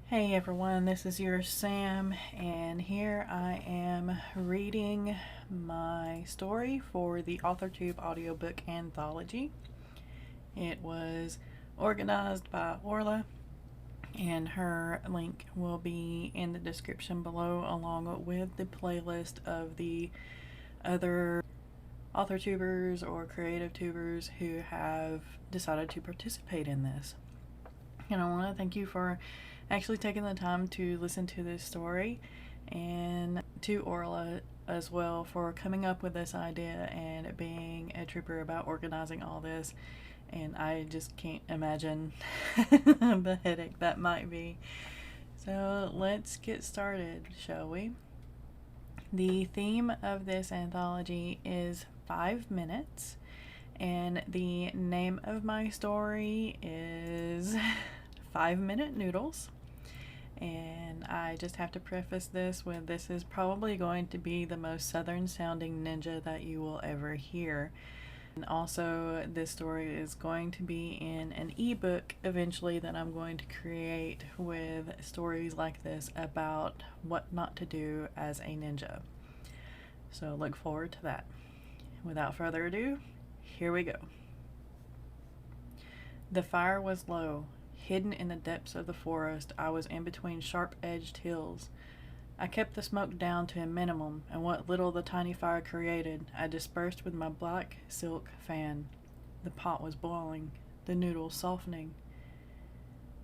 Hey everyone, this is your Sam, and here I am reading my story for the Authortube Audiobook Anthology. It was organized by Orla, and her link will be in the description below, along with the playlist of the other author tubers or creative tubers who have decided to participate in this. And I want to thank you for actually taking the time to listen to this story, and to Orla as well for coming up with this idea and being a trooper about organizing all this. And I just can't imagine the headache that might be. So let's get started, shall we? The theme of this anthology is 5 minutes, and the name of my story is 5-Minute Noodles. And I just have to preface this with, this is probably going to be the most southern sounding ninja that you will ever hear. And also, this story is going to be in an ebook eventually that I'm going to create with stories like this about what not to do as a ninja. So look forward to that. Without further ado, here we go. The fire was low. Hidden in the depths of the forest, I was in between sharp-edged hills. I kept the smoke down to a minimum, and what little the tiny fire created, I dispersed with my black silk fan. The pot was boiling, the noodles softening.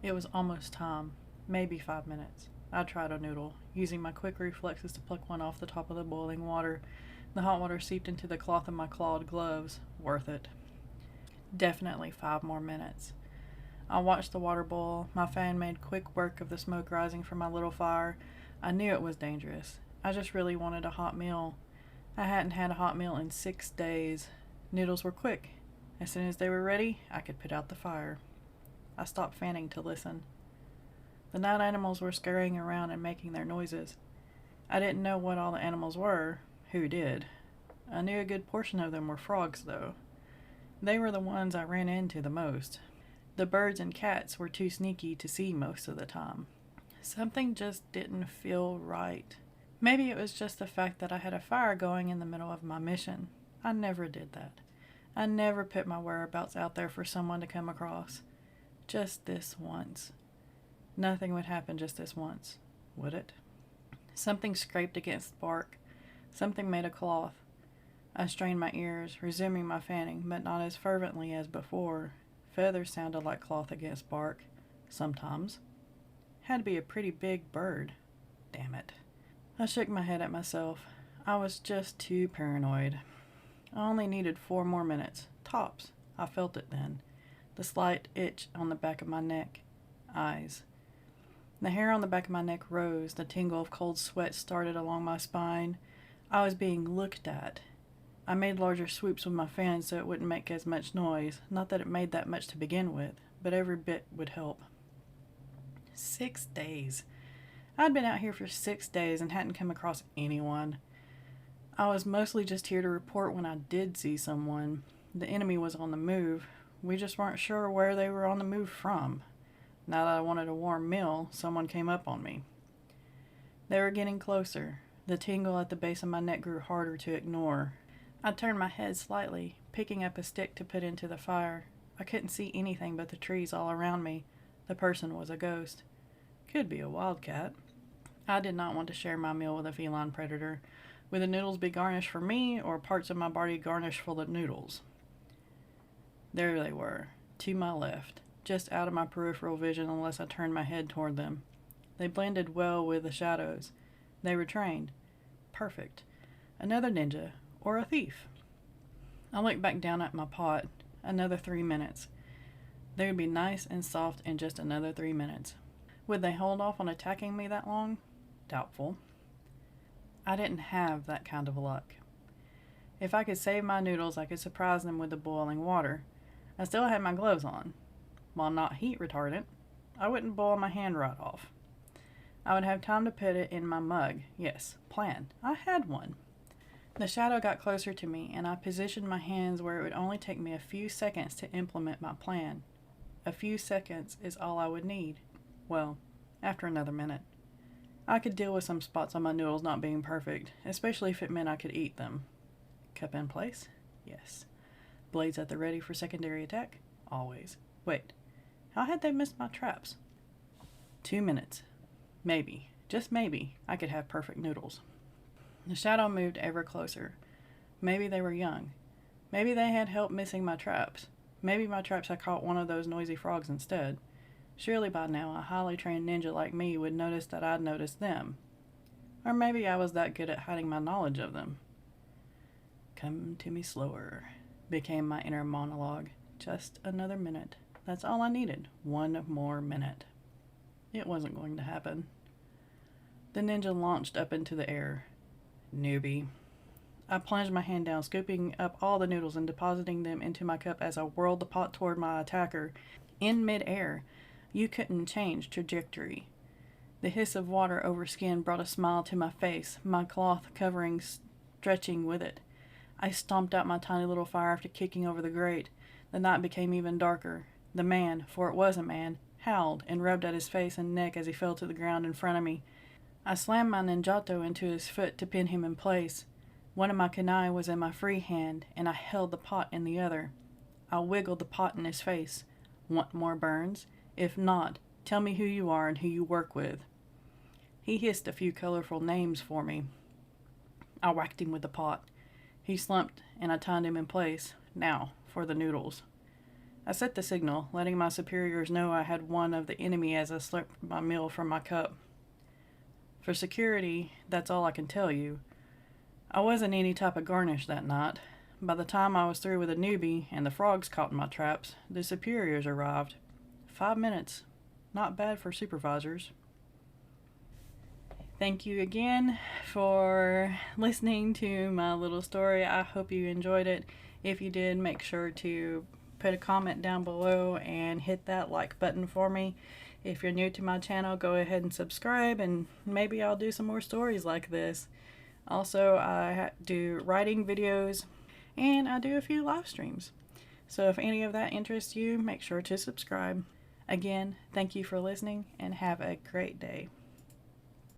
It was almost time, maybe 5 minutes. I tried a noodle, using my quick reflexes to pluck one off the top of the boiling water. The hot water seeped into the cloth of my clawed gloves. Worth it. Definitely 5 more minutes. I watched the water boil. My fan made quick work of the smoke rising from my little fire. I knew it was dangerous. I just really wanted a hot meal. I hadn't had a hot meal in 6 days. Noodles were quick. As soon as they were ready, I could put out the fire. I stopped fanning to listen. The night animals were scurrying around and making their noises. I didn't know what all the animals were. Who did? I knew a good portion of them were frogs, though. They were the ones I ran into the most. The birds and cats were too sneaky to see most of the time. Something just didn't feel right. Maybe it was just the fact that I had a fire going in the middle of my mission. I never did that. I never put my whereabouts out there for someone to come across. Just this once. Nothing would happen just this once, would it? Something scraped against bark. Something made a cloth. I strained my ears, resuming my fanning, but not as fervently as before. Feathers sounded like cloth against bark. Sometimes. Had to be a pretty big bird. Damn it. I shook my head at myself. I was just too paranoid. I only needed 4 more minutes. Tops. I felt it then. The slight itch on the back of my neck. Eyes. The hair on the back of my neck rose. The tingle of cold sweat started along my spine. I was being looked at. I made larger swoops with my fan so it wouldn't make as much noise. Not that it made that much to begin with, but every bit would help. 6 days. I'd been out here for 6 days and hadn't come across anyone. I was mostly just here to report when I did see someone. The enemy was on the move. We just weren't sure where they were on the move from. Now that I wanted a warm meal, someone came up on me. They were getting closer. The tingle at the base of my neck grew harder to ignore. I turned my head slightly, picking up a stick to put into the fire. I couldn't see anything but the trees all around me. The person was a ghost. Could be a wildcat. I did not want to share my meal with a feline predator. Would the noodles be garnished for me, or parts of my body garnished for the noodles? There they were, to my left, just out of my peripheral vision unless I turned my head toward them. They blended well with the shadows. They were trained. Perfect. Another ninja. Or a thief. I looked back down at my pot. Another 3 minutes. They would be nice and soft in just another 3 minutes. Would they hold off on attacking me that long? Doubtful. I didn't have that kind of luck. If I could save my noodles, I could surprise them with the boiling water. I still had my gloves on. While not heat retardant, I wouldn't boil my hand right off. I would have time to put it in my mug. Yes, plan. I had one. The shadow got closer to me, and I positioned my hands where it would only take me a few seconds to implement my plan. A few seconds is all I would need. Well, after another minute. I could deal with some spots on my noodles not being perfect, especially if it meant I could eat them. Cup in place? Yes. Blades at the ready for secondary attack? Always. Wait, how had they missed my traps? 2 minutes. Maybe, just maybe, I could have perfect noodles. The shadow moved ever closer. Maybe they were young. Maybe they had help missing my traps. Maybe my traps had caught one of those noisy frogs instead. Surely by now a highly trained ninja like me would notice that I'd noticed them. Or maybe I was that good at hiding my knowledge of them. Come to me slower, became my inner monologue. Just another minute. That's all I needed. 1 more minute. It wasn't going to happen. The ninja launched up into the air. Newbie. I plunged my hand down, scooping up all the noodles and depositing them into my cup as I whirled the pot toward my attacker. In mid-air, you couldn't change trajectory. The hiss of water over skin brought a smile to my face, my cloth covering stretching with it. I stomped out my tiny little fire after kicking over the grate. The night became even darker. The man, for it was a man, howled and rubbed at his face and neck as he fell to the ground in front of me. I slammed my ninjato into his foot to pin him in place. One of my kunai was in my free hand, and I held the pot in the other. I wiggled the pot in his face. Want more burns? If not, tell me who you are and who you work with. He hissed a few colorful names for me. I whacked him with the pot. He slumped, and I tied him in place. Now, for the noodles. I set the signal, letting my superiors know I had one of the enemy as I slurped my meal from my cup. For security, that's all I can tell you. I wasn't any type of garnish that night. By the time I was through with a newbie and the frogs caught in my traps, the superiors arrived. 5 minutes. Not bad for supervisors. Thank you again for listening to my little story. I hope you enjoyed it. If you did, make sure to put a comment down below and hit that like button for me. If you're new to my channel, go ahead and subscribe, and maybe I'll do some more stories like this. Also, I do writing videos and I do a few live streams. So if any of that interests you, make sure to subscribe. Again, thank you for listening and have a great day.